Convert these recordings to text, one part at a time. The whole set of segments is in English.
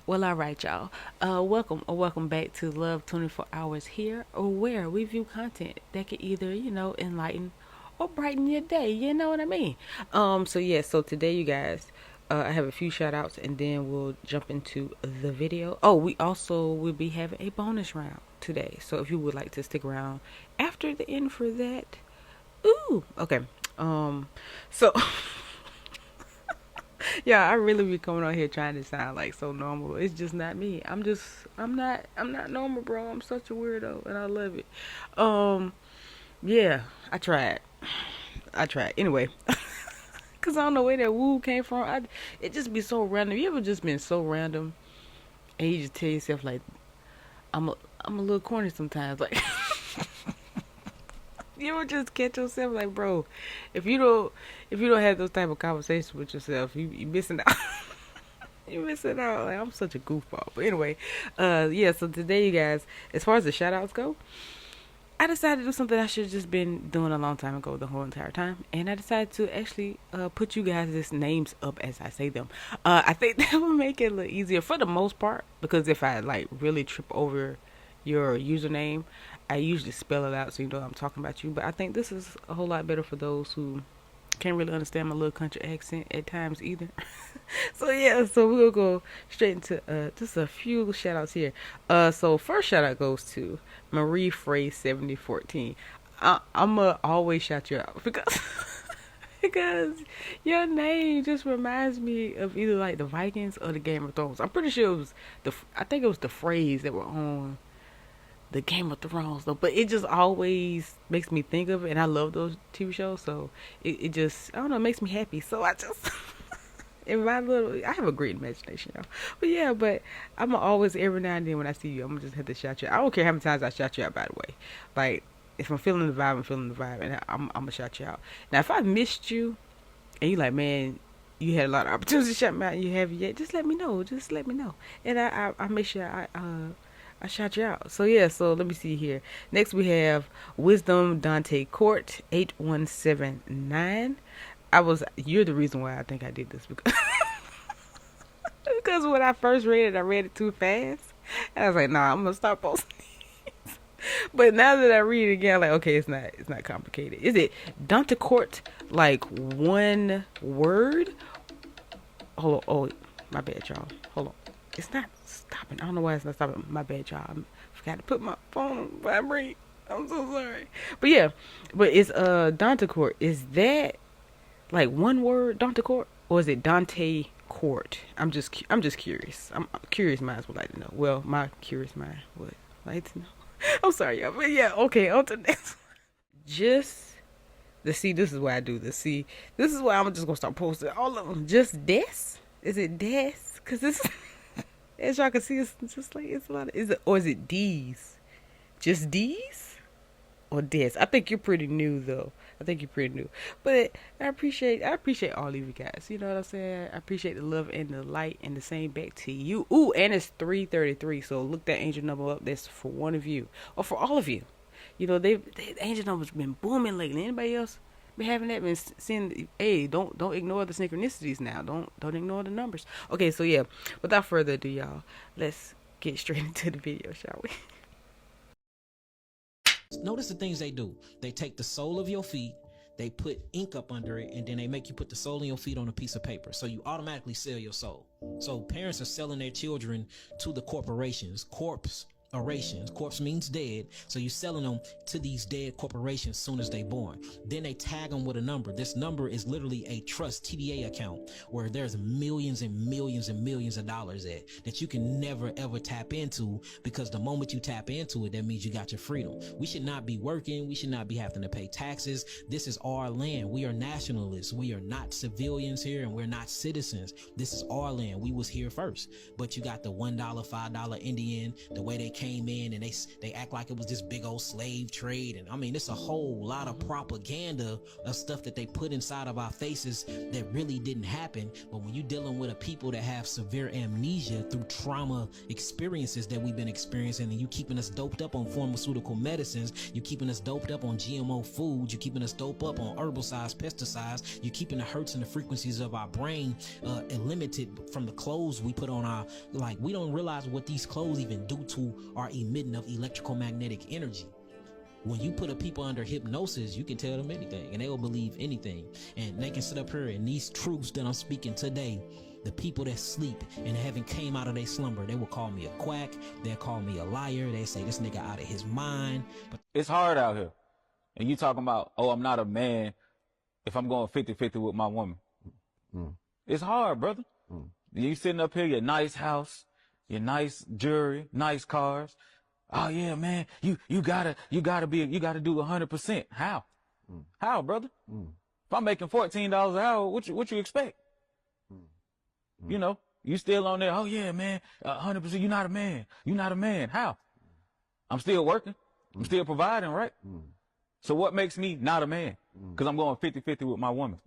Well, all right, y'all. Welcome or welcome back to Love 24 Hours here, or where we view content that can either, enlighten or brighten your day. You know what I mean? So today, you guys, I have a few shout outs and then we'll jump into the video. Oh, we also will be having a bonus round today. So if you would like to stick around after the end for that, ooh, okay. So Yeah, I really be coming on here trying to sound like so normal. It's just not me. I'm not normal, bro. I'm such a weirdo and I love it. Um, yeah, I tried. I tried. Anyway, cause I don't know where that woo came from. It just be so random. You ever just been so random and you just tell yourself like, I'm a little corny sometimes. Like, you ever just catch yourself like, bro, if you don't have those type of conversations with yourself, you missing out. You missing out. Like, I'm such a goofball. But anyway, yeah, so today, you guys, as far as the shout outs go, I decided to do something I should have just been doing a long time ago, the whole entire time. And I decided to actually put you guys' names up as I say them. I think that will make it a little easier for the most part. Because if I like really trip over your username, I usually spell it out so you know I'm talking about you. But I think this is a whole lot better for those who can't really understand my little country accent at times either. So yeah, so we'll go straight into just a few shout outs here. So first shout out goes to Marie Frey 7014. I'ma always shout you out because because your name just reminds me of either like the Vikings or the Game of Thrones. I'm pretty sure it was I think it was the phrase that were on the Game of Thrones though, but it just always makes me think of it, and I love those TV shows, so it just, I don't know, it makes me happy. So I just in my little, I have a great imagination, y'all. But yeah, but I'm always, every now and then when I see you, I'm gonna just have to shout you out. I don't care how many times I shout you out, by the way. Like, if I'm feeling the vibe, I'm feeling the vibe, and I'm gonna shout you out. Now, if I missed you and you like, man, you had a lot of opportunities to shout me out and you haven't yet, just let me know. Just let me know, and I make sure I shout you out. So yeah, so let me see here. Next we have Wisdom Dante Court 8179. You're the reason why I think I did this because because when I first read it, I read it too fast. And I was like, nah, I'm gonna start posting. But now that I read it again, I'm like, okay, it's not complicated. Is it Dante Court like one word? Hold on, oh my bad, y'all. Hold on. It's not stopping. I don't know why it's not stopping. My bad, y'all. I forgot to put my phone on vibrate. I'm so sorry. But yeah, but it's Dante Court. Is that like one word, Dante Court, or is it Dante Court? I'm just curious. I'm curious. Minds would like to know. Well, my curious mind would like to know. I'm sorry, y'all. But yeah, okay. On to the next. Just the see. This is why I do this. See, this is why I'm just gonna start posting all of them. Just this. Is it des? Cause this. As y'all can see, it's just like it's a lot of. Is it or is it D's? Just D's or Des? I think you're pretty new though. I think you're pretty new, but I appreciate all of you guys. You know what I'm saying? I appreciate the love and the light and the same back to you. Ooh, and it's 333. So look that angel number up. That's for one of you or for all of you. You know they angel numbers been booming lately. Anybody else been having that? Been seeing? Hey, don't ignore the synchronicities now. Don't ignore the numbers. Okay, so yeah. Without further ado, y'all, let's get straight into the video, shall we? Notice the things they do. They take the sole of your feet, they put ink up under it, and then they make you put the sole of your feet on a piece of paper. So you automatically sell your soul. So parents are selling their children to the corporations. Corpse means dead. So you're selling them to these dead corporations soon as they born. Then they tag them with a number. This number is literally a trust TDA account where there's millions and millions and millions of dollars that you can never ever tap into, because the moment you tap into it, that means you got your freedom. We should not be working. We should not be having to pay taxes. This is our land. We are nationalists. We are not civilians here, and we're not citizens. This is our land. We was here first. But you got the $1, $5 Indian, the way they came in and they act like it was this big old slave trade. And I mean, it's a whole lot of propaganda of stuff that they put inside of our faces that really didn't happen. But when you're dealing with a people that have severe amnesia through trauma experiences that we've been experiencing, and you keeping us doped up on pharmaceutical medicines, you keeping us doped up on GMO foods, you keeping us doped up on herbicides, pesticides, you keeping the hertz and the frequencies of our brain limited from the clothes we put on our, like, we don't realize what these clothes even do to our emitting of electrical magnetic energy. When you put a people under hypnosis, you can tell them anything and they will believe anything, and they can sit up here and these truths that I'm speaking today, the people that sleep and haven't came out of their slumber, they will call me a quack, they'll call me a liar, they say this nigga out of his mind. But it's hard out here, and you talking about, oh, I'm not a man if I'm going 50-50 with my woman. It's hard, brother. You sitting up here, your nice house, your nice jewelry, nice cars. Oh yeah, man, you gotta do 100%. How? How, brother? If I'm making $14 an hour, what you expect? You know, you still on there. Oh yeah, man, 100%. You're not a man. You're not a man. How? I'm still working. I'm still providing, right? So what makes me not a man? Because I'm going 50-50 with my woman.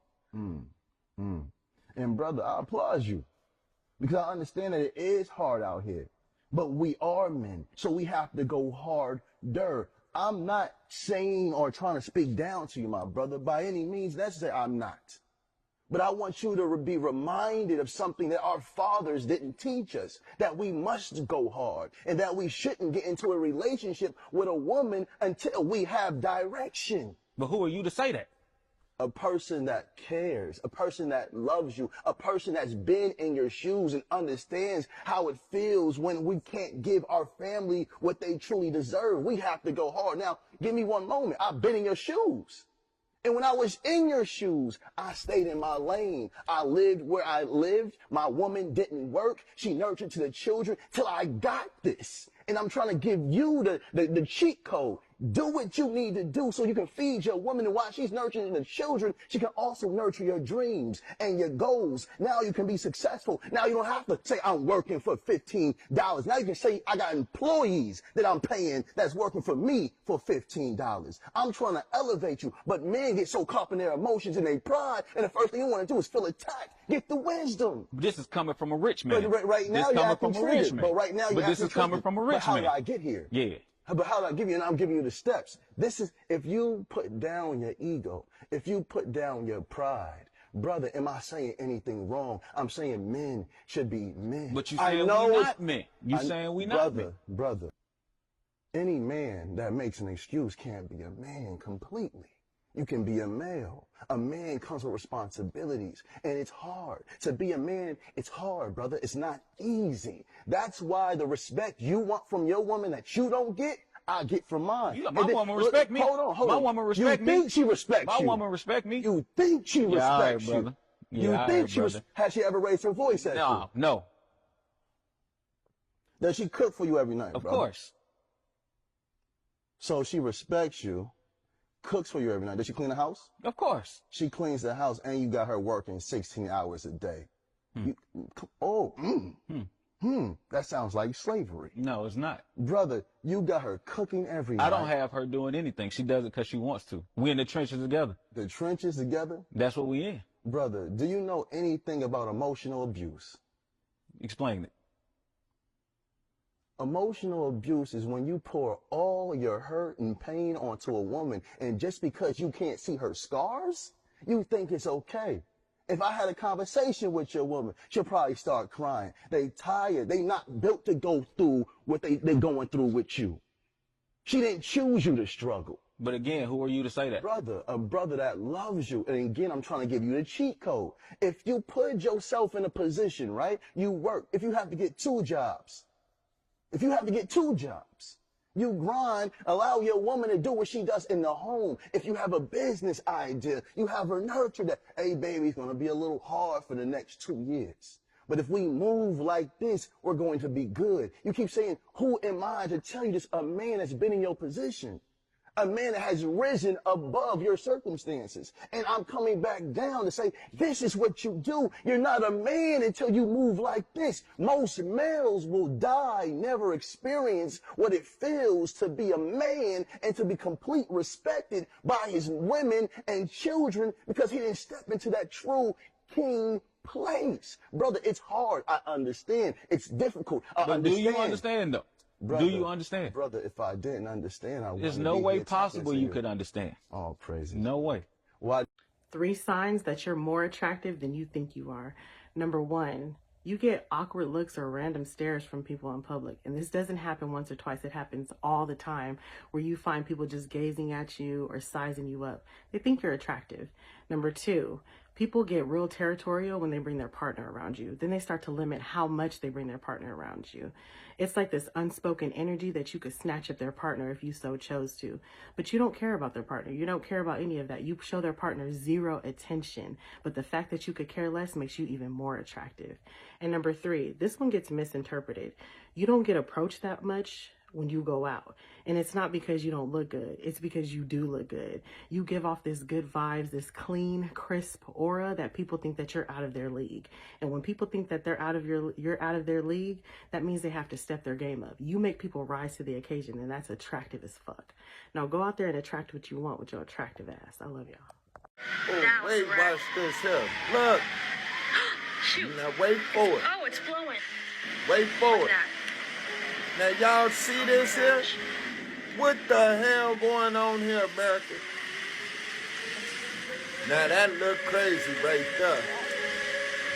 And brother, I applaud you, because I understand that it is hard out here, but we are men, so we have to go harder. I'm not saying or trying to speak down to you, my brother, by any means necessary. I'm not. But I want you to be reminded of something that our fathers didn't teach us, that we must go hard and that we shouldn't get into a relationship with a woman until we have direction. But who are you to say that? A person that cares, a person that loves you, a person that's been in your shoes and understands how it feels when we can't give our family what they truly deserve. We have to go hard. Now, give me one moment. I've been in your shoes. And when I was in your shoes, I stayed in my lane. I lived where I lived. My woman didn't work. She nurtured to the children till I got this. And I'm trying to give you the cheat code. Do what you need to do so you can feed your woman, and while she's nurturing the children, she can also nurture your dreams and your goals. Now you can be successful. Now you don't have to say, I'm working for $15. Now you can say, I got employees that I'm paying that's working for me for $15. I'm trying to elevate you, but men get so caught up in their emotions and their pride, and the first thing you want to do is feel attacked. Get the wisdom. This is coming from a rich man. But right now you're acting triggered. But right now you're But this is coming from a rich man. But how did I get here? Yeah. But how do I give you? And I'm giving you the steps. This is, if you put down your ego, if you put down your pride, brother, am I saying anything wrong? I'm saying men should be men. But you saying we not men. You saying we not men. Brother, any man that makes an excuse can't be a man completely. You can be a male. A man comes with responsibilities, and it's hard. To be a man, it's hard, brother. It's not easy. That's why the respect you want from your woman that you don't get, I get from mine. My woman respect me. Hold on. My woman respect me. You think she respects you. My woman respect me. You think she respects you. You think she respects. Has she ever raised her voice at you? No. Does she cook for you every night, Of brother? course. So she respects you, cooks for you every night. Does she clean the house? Of course. She cleans the house, and you got her working 16 hours a day. That sounds like slavery. No, it's not. Brother, you got her cooking every night. I don't have her doing anything. She does it because she wants to. We in the trenches together. The trenches together? That's what we in. Brother, do you know anything about emotional abuse? Explain it. Emotional abuse is when you pour all your hurt and pain onto a woman, and just because you can't see her scars, you think it's okay. If I had a conversation with your woman, she'll probably start crying. They tired. They not built to go through what they're going through with you. She didn't choose you to struggle. But again, who are you to say that? Brother, a brother that loves you. And again, I'm trying to give you the cheat code. If you put yourself in a position, right, you work. If you have to get two jobs, you grind, allow your woman to do what she does in the home. If you have a business idea, you have her nurture that, hey, baby, it's going to be a little hard for the next 2 years. But if we move like this, we're going to be good. You keep saying, who am I to tell you this? A man that's been in your position. a man that has risen above your circumstances. And I'm coming back down to say, this is what you do. You're not a man until you move like this. Most males will die, never experience what it feels to be a man and to be complete respected by his women and children because he didn't step into that true king place. Brother, it's hard. I understand. It's difficult. But do you understand though? Brother, do you understand? Brother, if I didn't understand, I wouldn't There's no be way here talking possible to you could understand. Oh, praises. No way. Why? 3 signs that you're more attractive than you think you are. Number 1, you get awkward looks or random stares from people in public. And this doesn't happen once or twice. It happens all the time where you find people just gazing at you or sizing you up. They think you're attractive. Number 2, people get real territorial when they bring their partner around you. Then they start to limit how much they bring their partner around you. It's like this unspoken energy that you could snatch at their partner if you so chose to. But you don't care about their partner. You don't care about any of that. You show their partner 0 attention. But the fact that you could care less makes you even more attractive. And number 3, this one gets misinterpreted. You don't get approached that much when you go out. And it's not because you don't look good. It's because you do look good. You give off this good vibes, this clean, crisp aura that people think that you're out of their league. And when people think that you're out of their league, that means they have to step their game up. You make people rise to the occasion, and that's attractive as fuck. Now go out there and attract what you want with your attractive ass. I love y'all. Oh, wait, watch this here. Look. Shoot. Now wait for it. Oh, it's blowing. Wait for it. That? Now y'all see this here? What the hell going on here, America? Now that look crazy right there.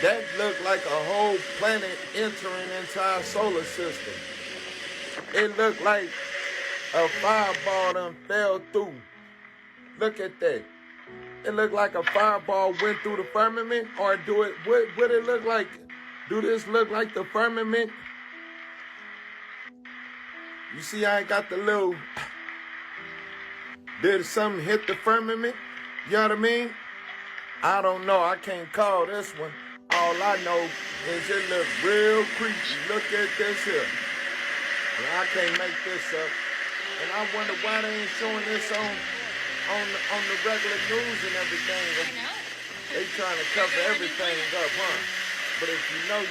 That look like a whole planet entering into our solar system. It looked like a fireball done fell through. Look at that. It looked like a fireball went through the firmament, or what it look like? Do this look like the firmament? You see I got the little, did something hit the firmament? You know what I mean? I don't know, I can't call this one. All I know is it look real creepy. Look at this here. And I can't make this up. And I wonder why they ain't showing this on the regular news and everything. They trying to cover everything up, huh? But if you know,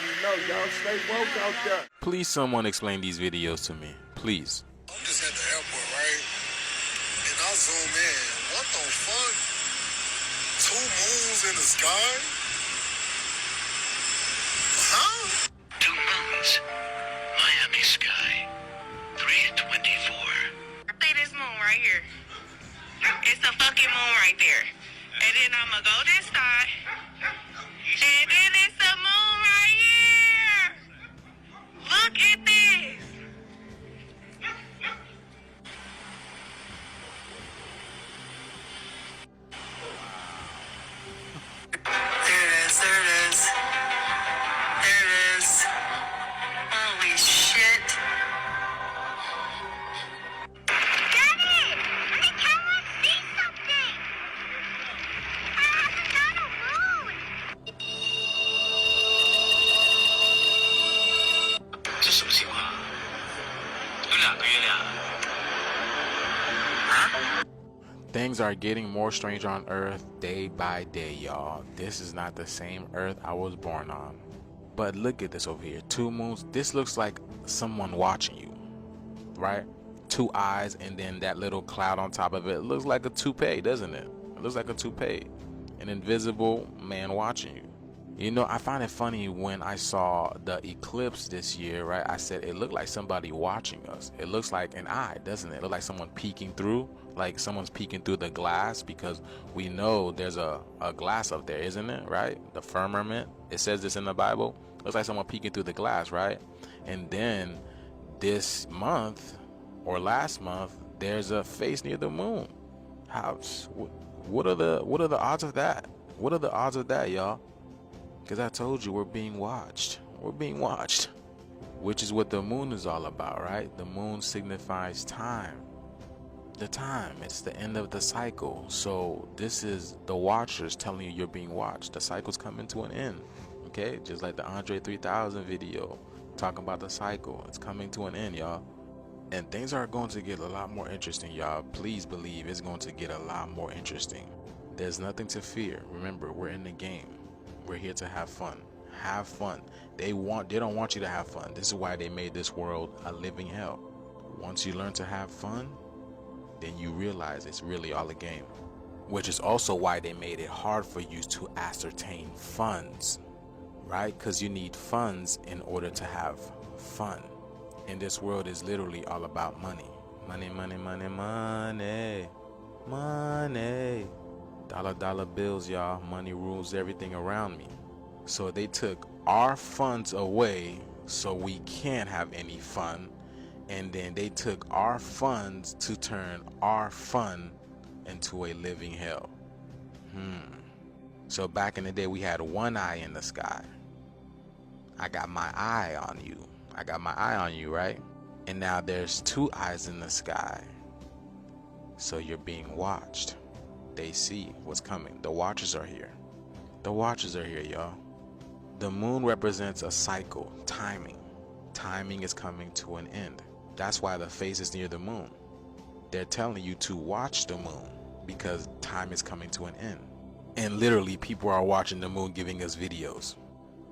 y'all stay woke out there. Please someone explain these videos to me. Please. I'm just at the airport, right? And I zoom in. What the fuck? 2 moons in the sky? Huh? 2 moons. Miami sky. 324. See this moon right here? It's the fucking moon right there. And then I'ma go this side. And then it's the moon right here. Look at this. There it is. There it is. Holy shit. Daddy, I cannot see something. It's not a moon. 这什么情况？有2个月亮。啊？ Things are getting more strange on Earth day by day, y'all. This is not the same Earth I was born on. But look at this over here. 2 moons. This looks like someone watching you, right? 2 eyes and then that little cloud on top of it. It looks like a toupee, doesn't it? It looks like a toupee. An invisible man watching you. You know, I find it funny when I saw the eclipse this year, right? I said it looked like somebody watching us. It looks like an eye, doesn't it? It looks like someone peeking through, like someone's peeking through the glass, because we know there's a glass up there, isn't it, right? The firmament. It says this in the Bible. It looks like someone peeking through the glass, right? And then this month or last month, there's a face near the moon. What are the odds of that? What are the odds of that, y'all? Because I told you we're being watched. We're being watched. Which is what the moon is all about, right? The moon signifies time. The time. It's the end of the cycle. So this is the watchers telling you you're being watched. The cycle's coming to an end. Okay? Just like the Andre 3000 video talking about the cycle. It's coming to an end, y'all. And things are going to get a lot more interesting, y'all. Please believe it's going to get a lot more interesting. There's nothing to fear. Remember, we're in the game. We're here to have fun. Have fun. They don't want you to have fun. This is why they made this world a living hell. Once you learn to have fun, then you realize it's really all a game. Which is also why they made it hard for you to ascertain funds, right? Because you need funds in order to have fun. And this world is literally all about money. Money, money, money, money, money. Dollar, dollar bills, y'all. Money rules everything around me. So they took our funds away so we can't have any fun. And then they took our funds to turn our fun into a living hell. So back in the day, we had one eye in the sky. I got my eye on you. I got my eye on you, right? And now there's two eyes in the sky. So you're being watched. They see what's coming. The watchers are here. The watchers are here, y'all. The moon represents a cycle, timing. Timing is coming to an end. That's why the face is near the moon. They're telling you to watch the moon because time is coming to an end. And literally, people are watching the moon, giving us videos.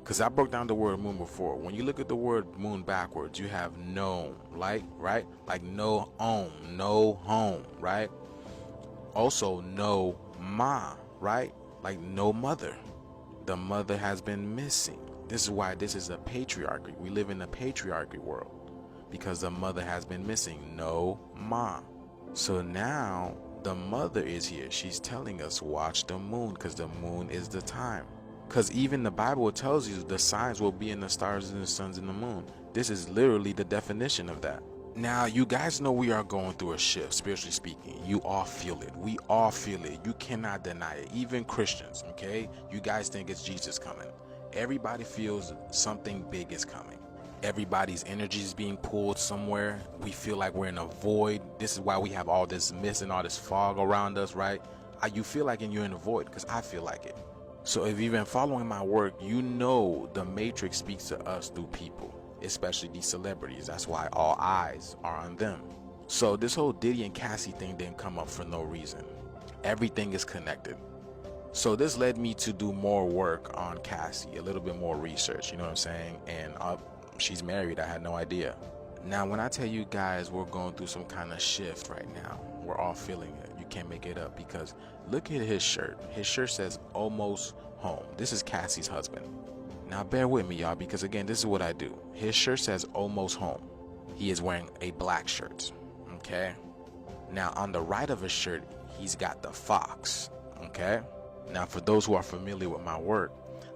Because I broke down the word moon before. When you look at the word moon backwards, you have no, right? Like no home, right? Also, no ma, right? Like no mother. The mother has been missing. This is why this is a patriarchy. We live in a patriarchy world because the mother has been missing. No ma. So now the mother is here. She's telling us watch the moon because the moon is the time. Because even the Bible tells you the signs will be in the stars and the suns and the moon. This is literally the definition of that. Now, you guys know we are going through a shift, spiritually speaking. You all feel it. We all feel it. You cannot deny it. Even Christians, okay? You guys think it's Jesus coming. Everybody feels something big is coming. Everybody's energy is being pulled somewhere. We feel like we're in a void. This is why we have all this mist and all this fog around us, right? You feel like you're in a void because I feel like it. So if you've been following my work, you know the Matrix speaks to us through people, especially these celebrities. That's why all eyes are on them. So this whole Diddy and Cassie thing didn't come up for no reason. Everything is connected. So this led me to do more work on Cassie, a little bit more research, you know what I'm saying? And she's married, I had no idea. Now, when I tell you guys we're going through some kind of shift right now, we're all feeling it. You can't make it up because look at his shirt. His shirt says almost home. This is Cassie's husband. Now bear with me, y'all, because again, this is what I do. His shirt says almost home. He is wearing a black shirt, okay? Now on the right of his shirt, he's got the fox, okay? Now for those who are familiar with my work,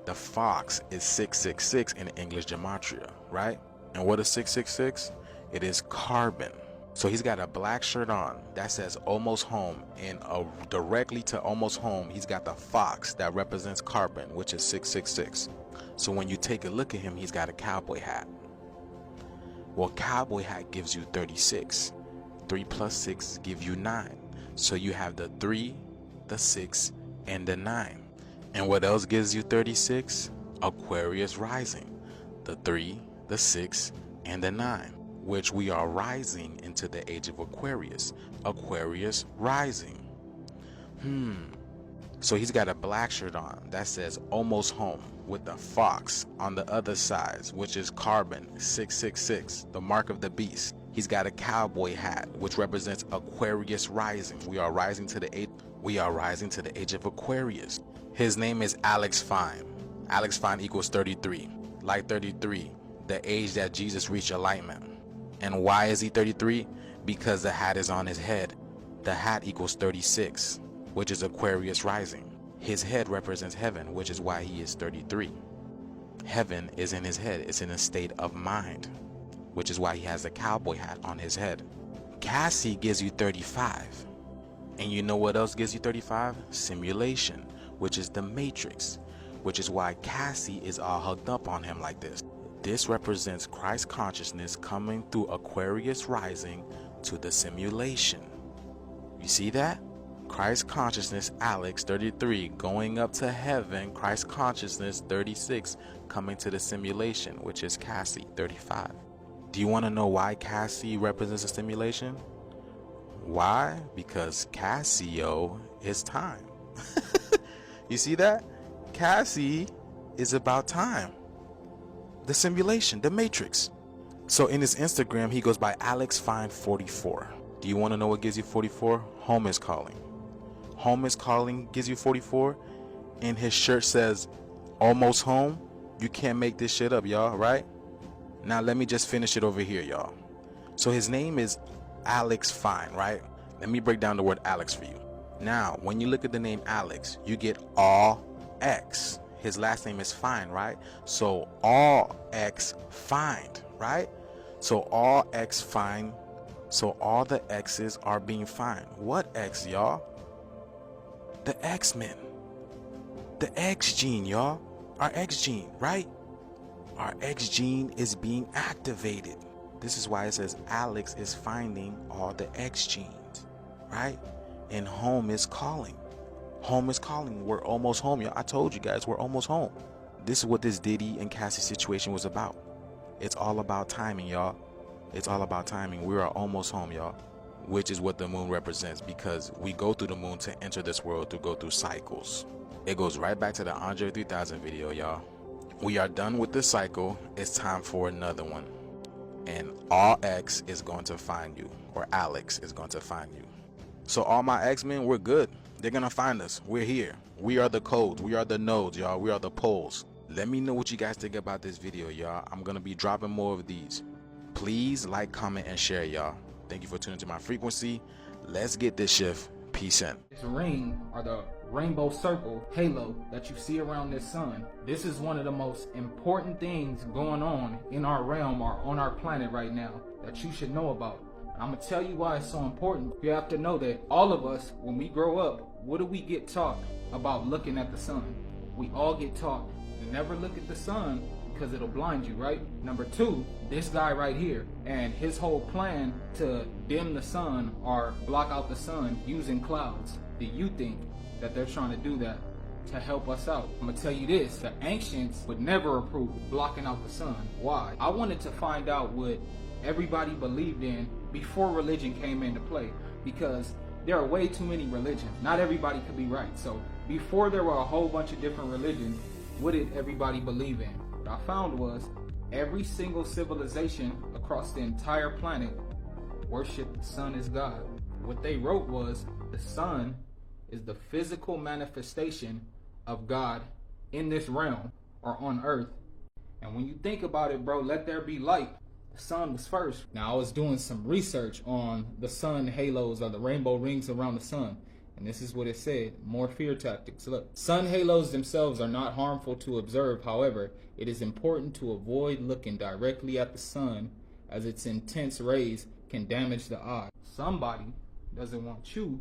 the fox is 666 in English gematria, right? And what is 666? It is carbon. So he's got a black shirt on that says almost home, and directly to almost home, he's got the fox that represents carbon, which is 666. So when you take a look at him, he's got a cowboy hat. Well, cowboy hat gives you 36. 3 plus 6 give you 9. So you have the 3, the 6, and the 9. And what else gives you 36? Aquarius rising. The 3, the 6, and the 9. Which we are rising into the age of Aquarius. Aquarius rising. So he's got a black shirt on that says almost home with the fox on the other side, which is carbon 666, the mark of the beast. He's got a cowboy hat, which represents Aquarius rising. We are rising to the age of Aquarius. His name is Alex Fine. Alex Fine equals 33. Like 33, the age that Jesus reached enlightenment. And why is he 33? Because the hat is on his head. The hat equals 36, which is Aquarius rising. His head represents heaven, which is why he is 33. Heaven is in his head. It's in a state of mind, which is why he has a cowboy hat on his head. Cassie gives you 35. And you know what else gives you 35? Simulation, which is the Matrix, which is why Cassie is all hugged up on him like this. This represents Christ consciousness coming through Aquarius rising to the simulation. You see that? Christ consciousness, Alex, 33, going up to heaven. Christ consciousness, 36, coming to the simulation, which is Cassie, 35. Do you want to know why Cassie represents a stimulation? Why? Because Casio is time. You see that? Cassie is about time. The simulation, the matrix. So in his Instagram, he goes by AlexFine44. Do you want to know what gives you 44? Home is calling. Home is calling gives you 44. And his shirt says, almost home. You can't make this shit up, y'all, right? Now let me just finish it over here, y'all. So his name is Alex Fine, right? Let me break down the word Alex for you. Now, when you look at the name Alex, you get all X. His last name is Fine, right? So all X find, right? So all X find. So all the X's are being fined. What X, y'all? The X-Men. The X gene, y'all. Our X gene, right? Our X gene is being activated. This is why it says Alex is finding all the X genes, right? And home is calling. Home is calling. We're almost home, y'all. I told you guys, we're almost home. This is what this Diddy and Cassie situation was about. It's all about timing, y'all. It's all about timing. We are almost home, y'all. Which is what the moon represents, because we go through the moon to enter this world to go through cycles. It goes right back to the Andre 3000 video, y'all. We are done with this cycle. It's time for another one. And all X is going to find you, or Alex is going to find you. So all my X-Men, we're good. They're going to find us. We're here. We are the codes. We are the nodes, y'all. We are the poles. Let me know what you guys think about this video, y'all. I'm going to be dropping more of these. Please like, comment, and share, y'all. Thank you for tuning to my frequency. Let's get this shift. Peace in. This ring, or the rainbow circle halo that you see around this sun, this is one of the most important things going on in our realm or on our planet right now that you should know about. I'm gonna tell you why it's so important. You have to know that all of us, when we grow up, what do we get taught about looking at the sun? We all get taught to never look at the sun because it'll blind you, right? Number two, this guy right here and his whole plan to dim the sun or block out the sun using clouds. Do you think that they're trying to do that to help us out? I'm gonna tell you this, the ancients would never approve blocking out the sun. Why? I wanted to find out what everybody believed in before religion came into play, because there are way too many religions. Not everybody could be right. So before there were a whole bunch of different religions, what did everybody believe in? What I found was every single civilization across the entire planet worshiped the sun as God. What they wrote was the sun is the physical manifestation of God in this realm or on earth. And when you think about it, bro, let there be light. The sun was first. Now I was doing some research on the sun halos or the rainbow rings around the sun. And this is what it said, more fear tactics. Look, sun halos themselves are not harmful to observe. However, it is important to avoid looking directly at the sun as its intense rays can damage the eye. Somebody doesn't want you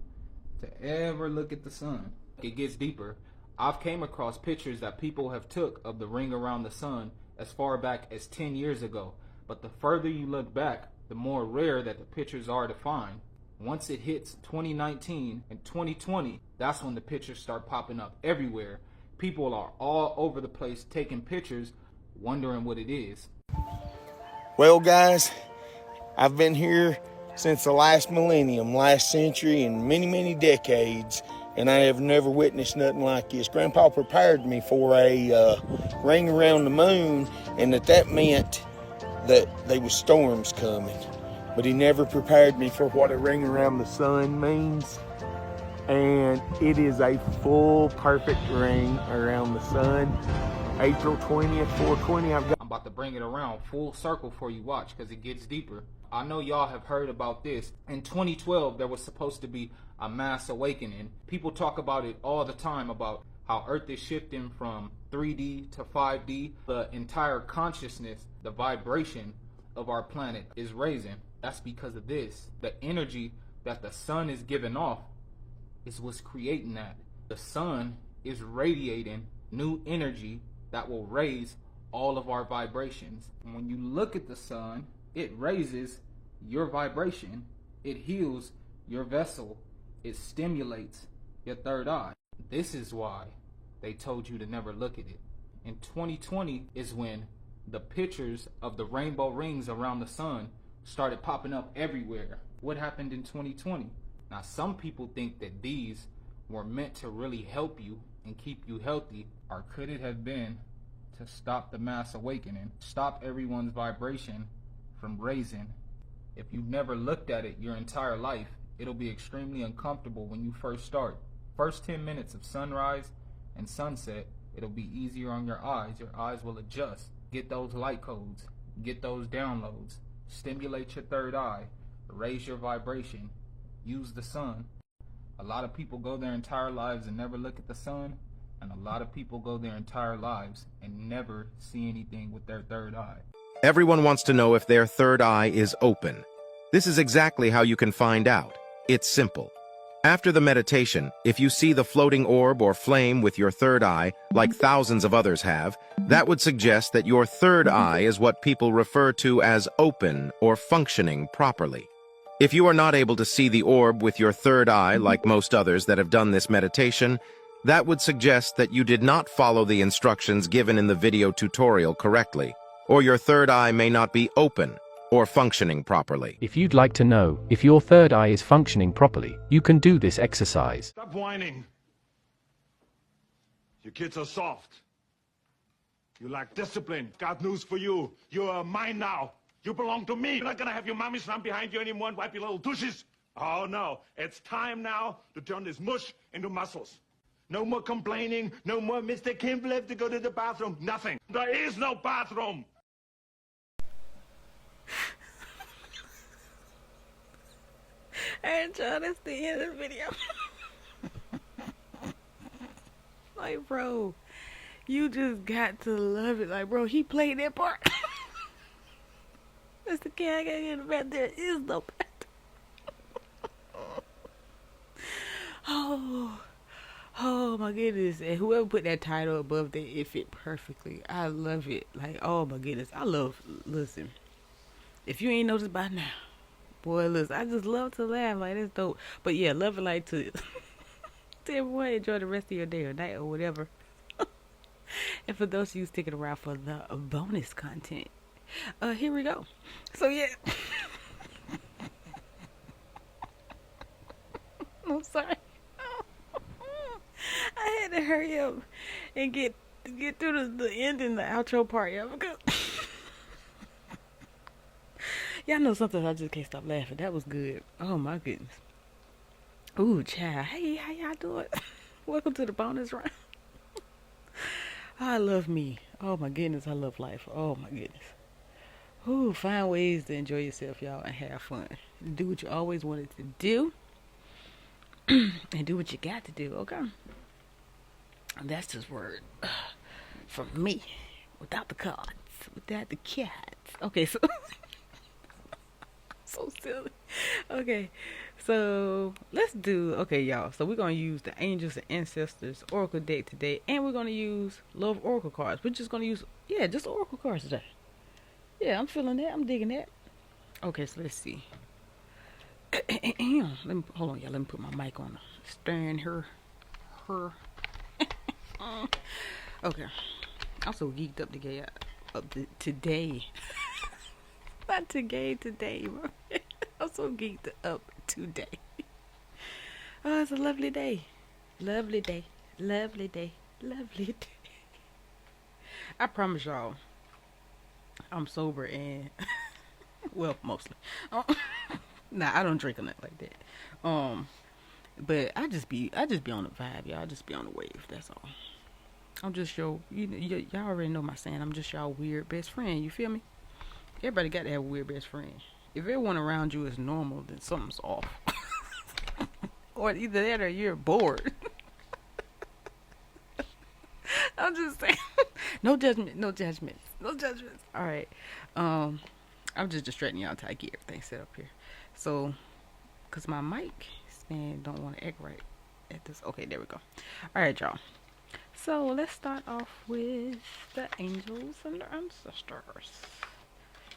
to ever look at the sun. It gets deeper. I've came across pictures that people have took of the ring around the sun as far back as 10 years ago. But the further you look back, the more rare that the pictures are to find. Once it hits 2019 and 2020, that's when the pictures start popping up everywhere. People are all over the place taking pictures, wondering what it is. Well, guys, I've been here since the last millennium, last century, and many, many decades, and I have never witnessed nothing like this. Grandpa prepared me for a ring around the moon, and that meant that there was storms coming. But he never prepared me for what a ring around the sun means. And it is a full, perfect ring around the sun. April 20th, 420, I'm about to bring it around full circle for you, watch, because it gets deeper. I know y'all have heard about this. In 2012, there was supposed to be a mass awakening. People talk about it all the time, about how Earth is shifting from 3D to 5D. The entire consciousness, the vibration of our planet is raising. That's because of this. The energy that the sun is giving off is what's creating that. The sun is radiating new energy that will raise all of our vibrations. And when you look at the sun, it raises your vibration. It heals your vessel. It stimulates your third eye. This is why they told you to never look at it. In 2020 is when the pictures of the rainbow rings around the sun started popping up everywhere. What happened in 2020? Now, some people think that these were meant to really help you and keep you healthy, or could it have been to stop the mass awakening, stop everyone's vibration from raising? If you've never looked at it your entire life, it'll be extremely uncomfortable when you first start. First 10 minutes of sunrise and sunset, it'll be easier on your eyes. Your eyes will adjust. Get those light codes, get those downloads, stimulate your third eye, raise your vibration, use the sun. A lot of people go their entire lives and never look at the sun, and a lot of people go their entire lives and never see anything with their third eye. Everyone wants to know if their third eye is open. This is exactly how you can find out. It's simple. After the meditation, if you see the floating orb or flame with your third eye, like thousands of others have, that would suggest that your third eye is what people refer to as open or functioning properly. If you are not able to see the orb with your third eye, like most others that have done this meditation, that would suggest that you did not follow the instructions given in the video tutorial correctly, or your third eye may not be open or functioning properly. If you'd like to know if your third eye is functioning properly, you can do this exercise. Stop whining. Your kids are soft. You lack discipline. Got news for you. You are mine now. You belong to me. You're not gonna have your mommies run behind you anymore and wipe your little douches. Oh no, it's time now to turn this mush into muscles. No more complaining, no more Mr. Kim left to go to the bathroom, nothing. There is no bathroom. And John, that's the end of the video. Like, bro, you just got to love it. Like, bro, he played that part. That's the cat in the back. There is no back. Oh my goodness. And whoever put that title above there, it fit perfectly. I love it. Like, oh my goodness. Listen, if you ain't noticed by now, boy, listen, I just love to laugh. Like, that's dope. But yeah, love it like to everyone, enjoy the rest of your day or night or whatever. And for those of you sticking around for the bonus content, here we go. So yeah. I'm sorry. I had to hurry up and get through the end and the outro part, yeah, because y'all know sometimes I just can't stop laughing. That was good. Oh my goodness. Ooh, child. Hey, how y'all doing? Welcome to the bonus round. I love me. Oh my goodness, I love life. Oh my goodness. Ooh, find ways to enjoy yourself, y'all, and have fun. Do what you always wanted to do. And do what you got to do, okay? And that's just word from me. Without the cards. Without the cats. Okay, so so silly. Okay, so let's do, okay, y'all. So we're going to use the Angels and Ancestors Oracle deck today. And we're going to use Love Oracle cards. We're just going to use, yeah, just Oracle cards today. Yeah, I'm feeling that. I'm digging that. Okay, so let's see. Hold on, y'all. Let me put my mic on. Stand her. Okay. I'm so geeked up today. Not today, bro. I'm so geeked up today. Oh, it's a lovely day. Lovely day. Lovely day. Lovely day. I promise y'all, I'm sober and well, mostly. Nah, I don't drink or nothing like that. But I just be on the vibe, y'all. I just be on the wave. That's all. I'm just y'all already know my saying. I'm just y'all weird best friend. You feel me? Everybody got to have a weird best friend. If everyone around you is normal, then something's off. Or either that or you're bored. I'm just saying. No judgment. No judgments. No judgments. All right. I'm just distracting y'all until I get everything set up here. So, because my mic stand don't want to act right at this. Okay, there we go. All right, y'all. So, let's start off with the Angels and the Ancestors.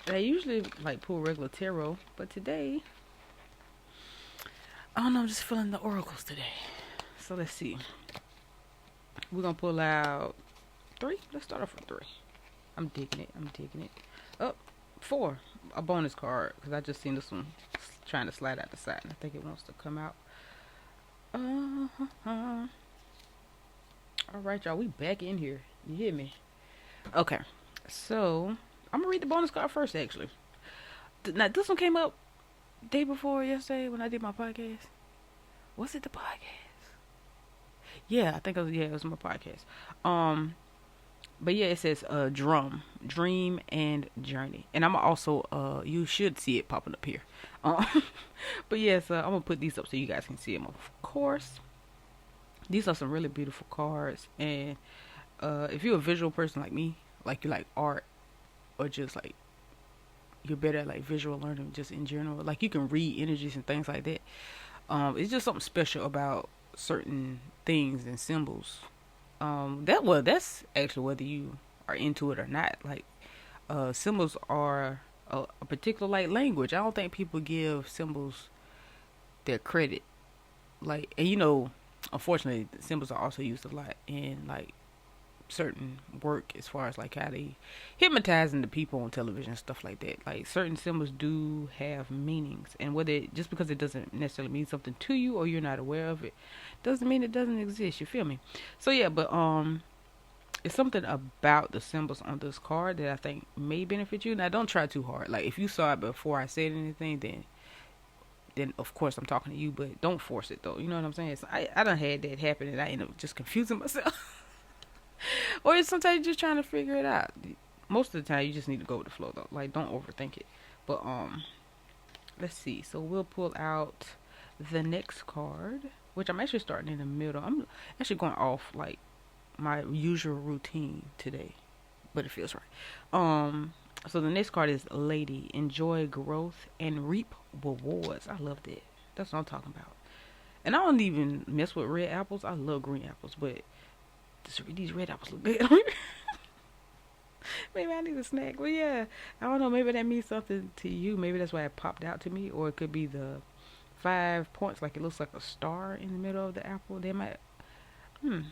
I usually like pull regular tarot, but today, I don't know, I'm just feeling the oracles today. So, let's see. We're going to pull out 3. Let's start off with 3. I'm digging it. I'm digging it. Up 4, a bonus card, because I just seen this one trying to slide out the side, and I think it wants to come out. All right, y'all, we back in here. You hear me? Okay, so I'm gonna read the bonus card first. Actually, now this one came up day before yesterday when I did my podcast. Was it the podcast? Yeah, I think it was my podcast. But yeah, it says dream and journey, and I'm also you should see it popping up here. But yes, I'm gonna put these up so you guys can see them. Of course, these are some really beautiful cards, and if you're a visual person like me, like you like art, or just like you're better at like visual learning, just in general, like you can read energies and things like that. It's just something special about certain things and symbols. That's actually whether you are into it or not. Like, symbols are a particular like language. I don't think people give symbols their credit. Like, and unfortunately, symbols are also used a lot in like certain work as far as like how they hypnotizing the people on television and stuff like that. Like certain symbols do have meanings, and just because it doesn't necessarily mean something to you or you're not aware of it doesn't mean it doesn't exist. You feel me? So yeah, but it's something about the symbols on this card that I think may benefit you. Now don't try too hard. Like if you saw it before I said anything, then of course I'm talking to you, but don't force it though. You know what I'm saying? So I done had that happen and I end up just confusing myself. Or sometimes you're just trying to figure it out. Most of the time you just need to go with the flow though. Like don't overthink it. But let's see. So we'll pull out the next card, which I'm actually starting in the middle. I'm actually going off like my usual routine today, but it feels right. So the next card is Lady. Enjoy growth and reap rewards. I love that. That's what I'm talking about. And I don't even mess with red apples. I love green apples, but these red apples look good. Maybe I need a snack. But yeah, I don't know. Maybe that means something to you. Maybe that's why it popped out to me. Or it could be the 5 points. Like it looks like a star in the middle of the apple. They might. I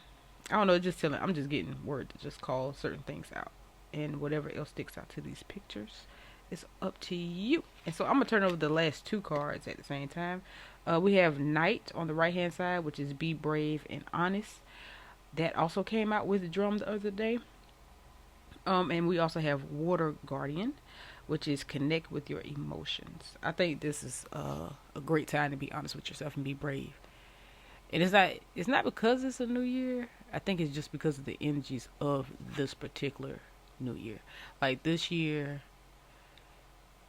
don't know. I'm just getting word to just call certain things out. And whatever else sticks out to these pictures, it's up to you. And so I'm going to turn over the last 2 cards at the same time. We have Knight on the right hand side, which is be brave and honest. That also came out with the drum the other day. And we also have Water Guardian, which is connect with your emotions. I think this is a great time to be honest with yourself and be brave. And it's not because it's a new year. I think it's just because of the energies of this particular new year. Like this year,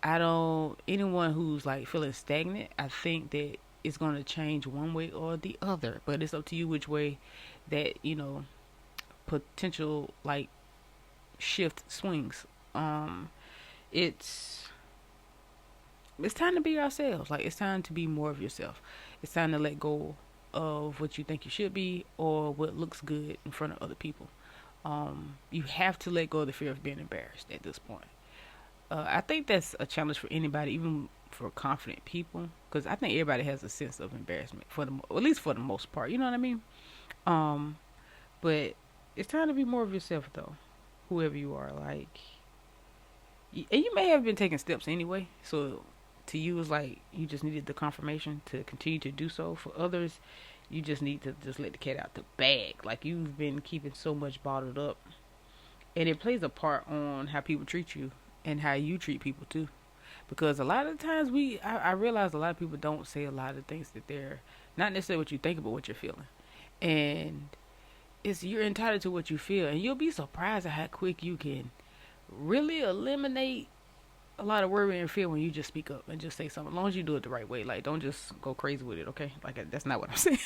anyone who's like feeling stagnant, I think that it's going to change one way or the other. But it's up to you which way that, potential like shift swings. It's time to be ourselves. Like it's time to be more of yourself. It's time to let go of what you think you should be or what looks good in front of other people. You have to let go of the fear of being embarrassed at this point. I think that's a challenge for anybody, even for confident people, because I think everybody has a sense of embarrassment at least for the most part. You know what I mean? But it's time to be more of yourself, though, whoever you are. Like, and you may have been taking steps anyway. So to you, it's like you just needed the confirmation to continue to do so. For others, you just need to just let the cat out the bag. Like you've been keeping so much bottled up, and it plays a part on how people treat you and how you treat people too. Because a lot of the times I realize a lot of people don't say a lot of things that they're not necessarily what you think, but what you're feeling. And you're entitled to what you feel, and you'll be surprised at how quick you can really eliminate a lot of worry and fear when you just speak up and just say something. As long as you do it the right way, like don't just go crazy with it, okay? Like that's not what I'm saying.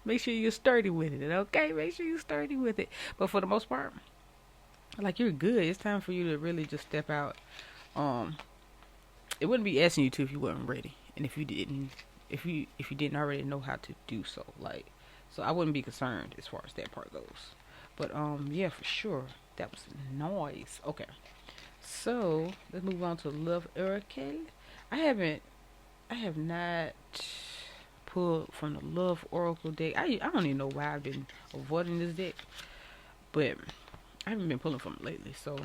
Make sure you're sturdy with it, okay? Make sure you're sturdy with it. But for the most part, like you're good. It's time for you to really just step out. It wouldn't be asking you to if you weren't ready, and if you didn't already know how to do so. Like, so I wouldn't be concerned as far as that part goes. But yeah, for sure, that was noise. Okay, so let's move on to Love Oracle. I have not pulled from the Love Oracle deck. I don't even know why I've been avoiding this deck, but I haven't been pulling from them lately, so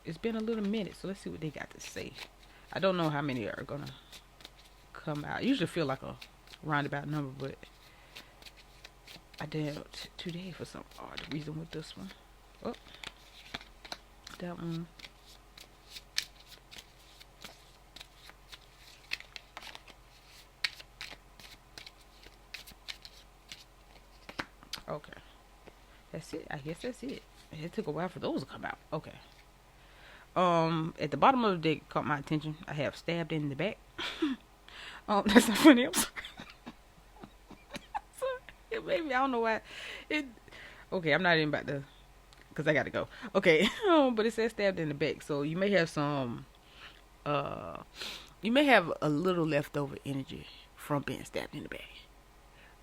it's been a little minute. So let's see what they got to say. I don't know how many are gonna come out. I usually feel like a roundabout number, but I doubt today for some odd reason with this one. Oh, that one. Okay, that's it. I guess that's it. It took a while for those to come out. Okay. At the bottom of the deck caught my attention. I have stabbed in the back. That's not funny. I'm sorry. It made me. I don't know why. Okay, I'm not even about to, cause I gotta go. Okay, but it says stabbed in the back, so you may have some. You may have a little leftover energy from being stabbed in the back.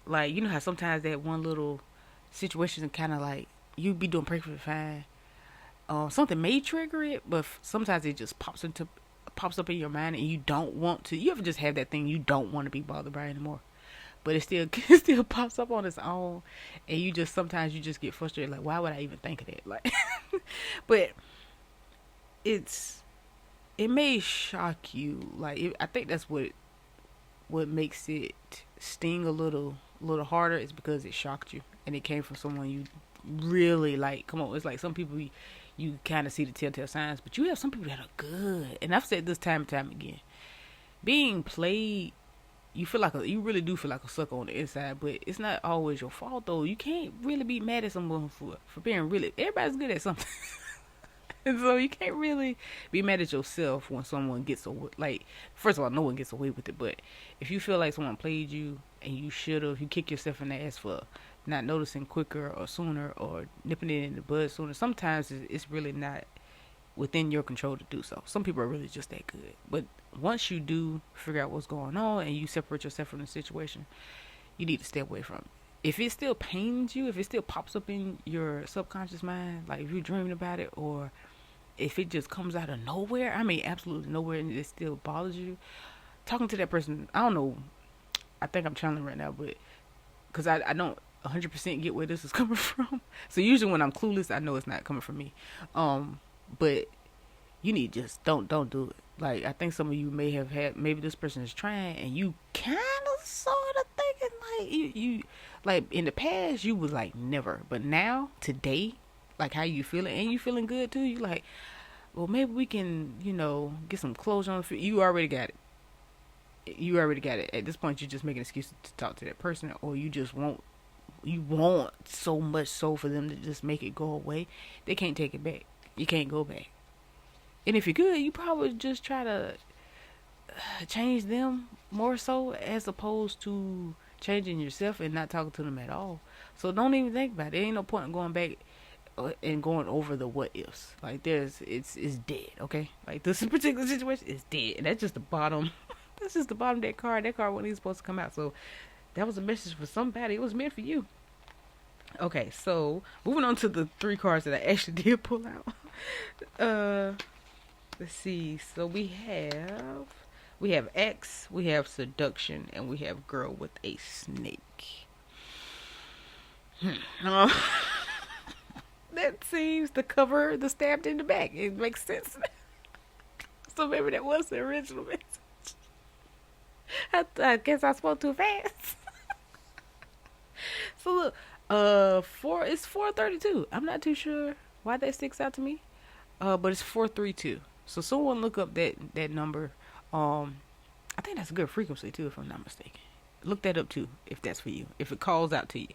Like, you know how sometimes that one little situation kind of like you be doing perfectly fine. Something may trigger it, but sometimes it just pops up in your mind, and you don't want to. You ever just have that thing you don't want to be bothered by anymore, but it still pops up on its own, and you just sometimes you just get frustrated. Like, why would I even think of that? Like, but it may shock you. Like, I think that's what makes it sting a little harder is because it shocked you, and it came from someone you really like. Come on, it's like some people you kind of see the telltale signs, but you have some people that are good. And I've said this time and time again, being played, you really do feel like a sucker on the inside, but it's not always your fault though. You can't really be mad at someone for being really, everybody's good at something. And so you can't really be mad at yourself when someone gets away. Like, first of all, no one gets away with it, but if you feel like someone played you and you kick yourself in the ass for not noticing quicker or sooner or nipping it in the bud sooner, sometimes it's really not within your control to do so. Some people are really just that good. But once you do figure out what's going on and you separate yourself from the situation, you need to step away from it. If it still pains you, if it still pops up in your subconscious mind, like if you're dreaming about it, or if it just comes out of nowhere, I mean absolutely nowhere, and it still bothers you, talking to that person, I don't know, I think I'm channeling right now, but because I don't 100% get where this is coming from. So usually when I'm clueless, I know it's not coming from me. But you need to just don't do it. Like, I think some of you may have had, maybe this person is trying and you kind of sort of thinking like you like in the past you was like never, but now today, like how you feeling, and you feeling good too, you like, well, maybe we can, get some closure on the you already got it. At this point, you're just making excuses to talk to that person, or you just want so much so for them to just make it go away. They can't take it back. You can't go back. And if you're good, you probably just try to change them more so, as opposed to changing yourself and not talking to them at all. So don't even think about it. There ain't no point in going back and going over the what ifs. Like, it's dead, okay? Like, this particular situation is dead. And that's just the bottom. That's just the bottom of that card. That card wasn't even supposed to come out. So that was a message for somebody. It was meant for you. Okay, so moving on to the 3 cards that I actually did pull out. Let's see. So we have X, we have seduction, and we have girl with a snake. That seems to cover the stabbed in the back. It makes sense. So maybe that was the original message. I guess I spoke too fast. So look, it's 432. I'm not too sure why that sticks out to me. But it's 432. So someone look up that number. I think that's a good frequency too, if I'm not mistaken. Look that up too, if that's for you. If it calls out to you.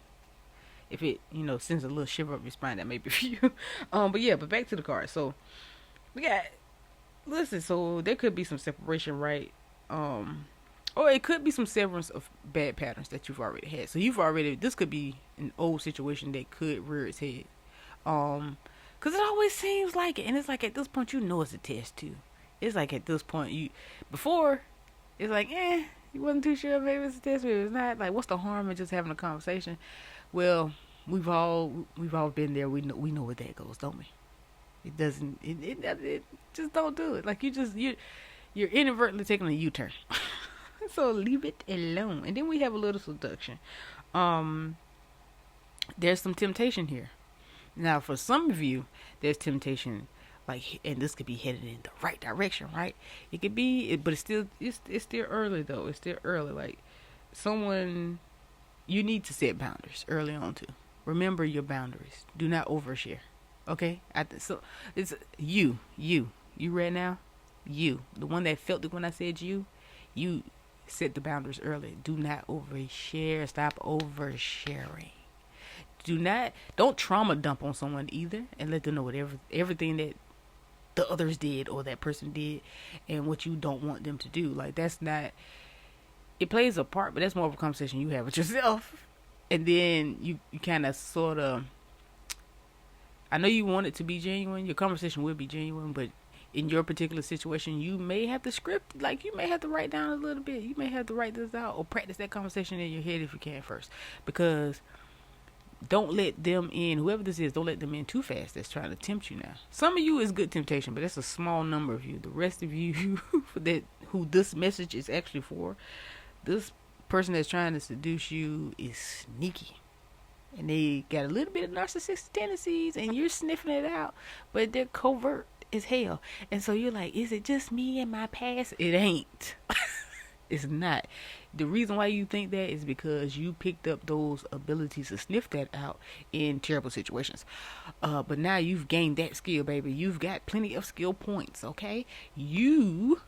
If it, sends a little shiver up your spine, that may be for you. But back to the card. So so there could be some separation, right? Or it could be some severance of bad patterns that you've already had. So this could be an old situation that could rear its head. Cause it always seems like it. And it's like at this point, it's a test too. It's like at this point, before, it's like, you wasn't too sure, maybe it's a test, maybe it's not. Like, what's the harm in just having a conversation? Well, we've all been there. We know where that goes, don't we? It doesn't, it just don't do it. Like, you're inadvertently taking a U-turn. So leave it alone. And then we have a little seduction. There's some temptation here. Now, for some of you, there's temptation, like, and this could be headed in the right direction, right? It could be, but it's still early though. It's still early. Like, someone, you need to set boundaries early on too. Remember your boundaries. Do not overshare. Okay? So it's you right now. You, the one that felt it when I said you set the boundaries early. Do not overshare. Stop oversharing. Don't trauma dump on someone either, and let them know everything that the others did or that person did and what you don't want them to do. Like, that's not, it plays a part, but that's more of a conversation you have with yourself. And then you kind of sort of, I know you want it to be genuine. Your conversation will be genuine, but in your particular situation, you may have to script, like, you may have to write down a little bit. You may have to write this out or practice that conversation in your head if you can first. Because don't let them in, whoever this is, don't let them in too fast that's trying to tempt you now. Some of you is good temptation, but that's a small number of you. The rest of you who this message is actually for, this person that's trying to seduce you is sneaky. And they got a little bit of narcissistic tendencies, and you're sniffing it out, but they're covert as hell. And so you're like, is it just me and my past? It ain't. It's not. The reason why you think that is because you picked up those abilities to sniff that out in terrible situations. But now you've gained that skill, baby. You've got plenty of skill points, okay? You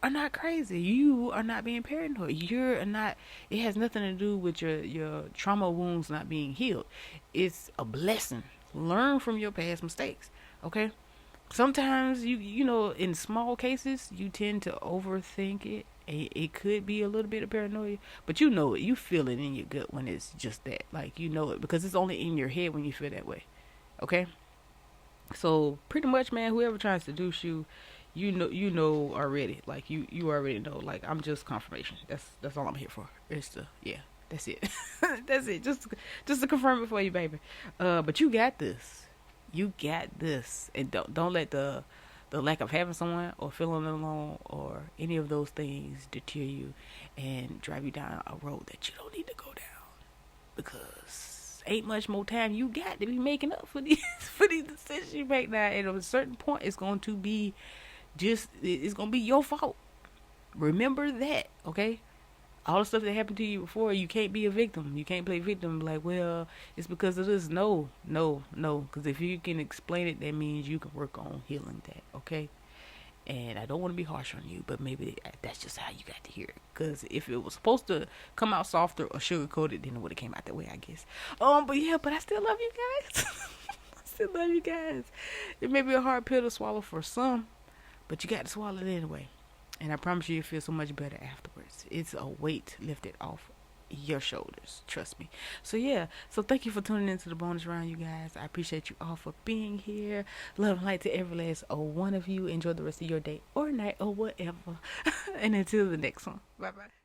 are not crazy. You are not being paranoid. You're not, it has nothing to do with your trauma wounds not being healed. It's a blessing. Learn from your past mistakes, okay? Sometimes you know, in small cases, you tend to overthink it. It could be a little bit of paranoia, but you know it. You feel it in your gut when it's just that. Like, you know it because it's only in your head when you feel that way. Okay? So pretty much, man, whoever tries to seduce you, you know already. Like, you already know. Like, I'm just confirmation. That's all I'm here for. That's it. That's it. Just to confirm it for you, baby. But you got this. You got this. And don't let the lack of having someone or feeling alone or any of those things deter you and drive you down a road that you don't need to go down, because ain't much more time you got to be making up for these decisions you make now. And at a certain point, it's going to be your fault. Remember that, okay? All the stuff that happened to you before, you can't be a victim. You can't play victim like, well, it's because of this. No. Because if you can explain it, that means you can work on healing that, okay? And I don't want to be harsh on you, but maybe that's just how you got to hear it. Because if it was supposed to come out softer or sugar-coated, then it would have came out that way, I guess. But I still love you guys. I still love you guys. It may be a hard pill to swallow for some, but you got to swallow it anyway. And I promise you'll feel so much better afterwards. It's a weight lifted off your shoulders. Trust me. So thank you for tuning into the bonus round, you guys. I appreciate you all for being here. Love and light to every last one of you. Enjoy the rest of your day or night or whatever. And until the next one. Bye-bye.